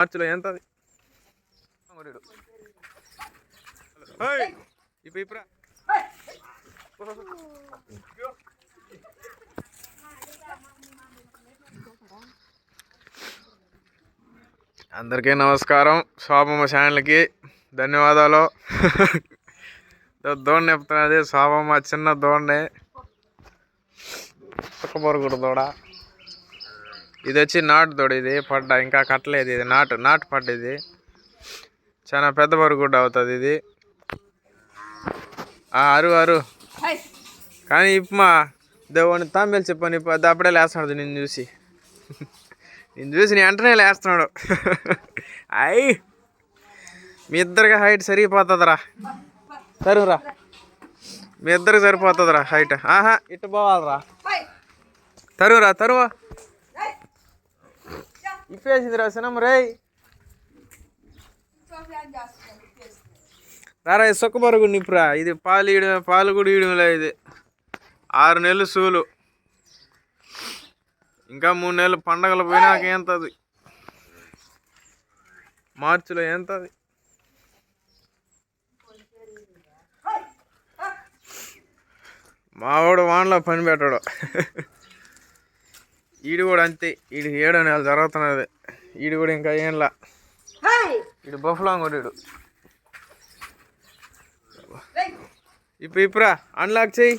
మార్చిలో ఎంత ఇప్పుడు అందరికీ నమస్కారం. శోభమ్మ ఛానల్కి ధన్యవాదాలు. దోణ చెప్తున్నది శోభమ్మ, చిన్న దోణే పక్కబొరుగుడు దూడ. ఇది వచ్చి నాటు దూడ. ఇది పడ్డ ఇంకా కట్టలేదు. ఇది నాటు పడ్డ. ఇది చాలా పెద్ద బొరుగుడ్డ అవుతుంది. ఇది అరు కానీ ఇప్పుమా దేవుని తాంబేలు చెప్పని అప్పుడే లేస్తున్నాడు. నేను చూసి నీ వెంటనే లేస్తున్నాడు. అయ్యి మీ ఇద్దరికి హైట్ సరిగిపోతుందిరా. తరువురా, మీ ఇద్దరికి సరిపోతుందిరా హైట్. ఇటు పోవాలరా. తరువా ఇప్పేసిందిరా సినమ్మ రే. రారా సొక్కబరుగు నిప్పురా. ఇది పాలు కూడా ఇయడంలే. ఇది 6 నెలలు సూలు. ఇంకా 3 నెలలు పండగలు పోయినాక ఎంతది. మార్చిలో ఎంతది. మావాడు వానలో పని పెట్టాడు. ఈడు కూడా అంతే. ఈడు 7 నెలలు జరుగుతున్నది. ఈడు కూడా ఇంకా ఏంలా. ఈడు బఫ్లాంగోడు. ఇప్పుడా అన్లాక్ చెయ్యి.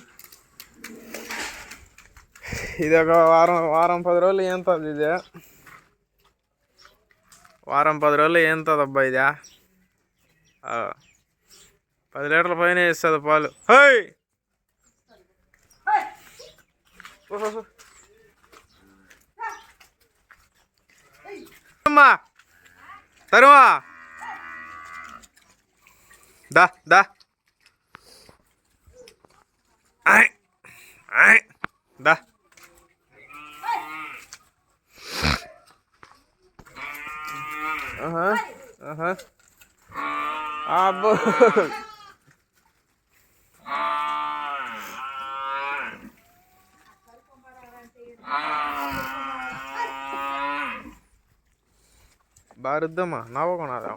ఇది ఒక వారం 10 రోజులు ఏంతది. ఇది వారం 10 రోజులు ఏంతది అబ్బా. ఇదా 10 లీటర్ల పైన ఇస్తుంది పాలు. అమ్మా తరువా దా దా దా. అబ్బో బారుద్దమ్మా నవ్వకున్నదా.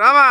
రామా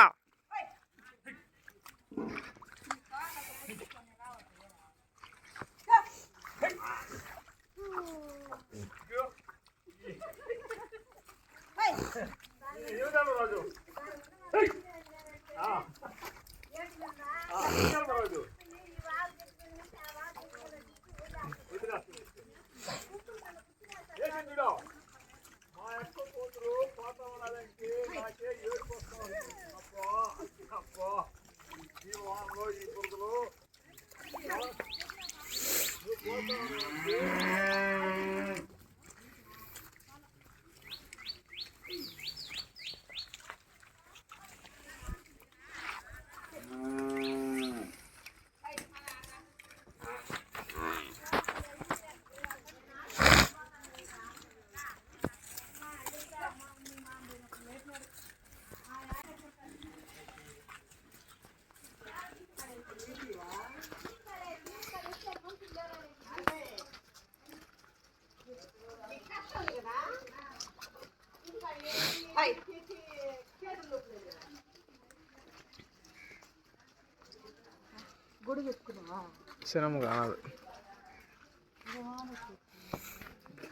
సినిమా కాదు.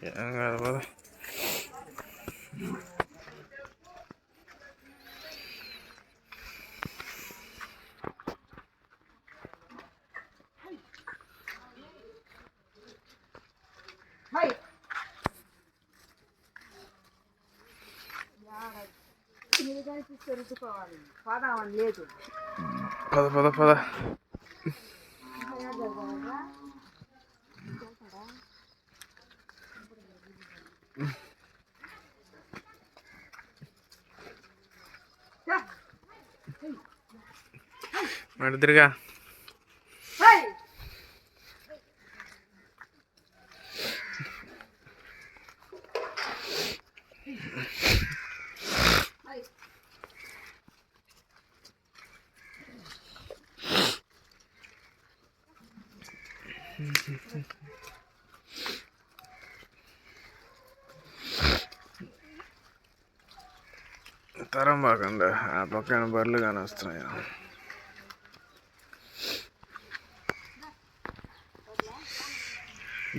ఏం కాదు కదా. పద మడిదిరిగా తరం బాగుందా ఆ పక్కన బర్రెలు కానీ వస్తున్నాయి.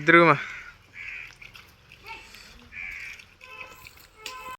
తిరుగుమా.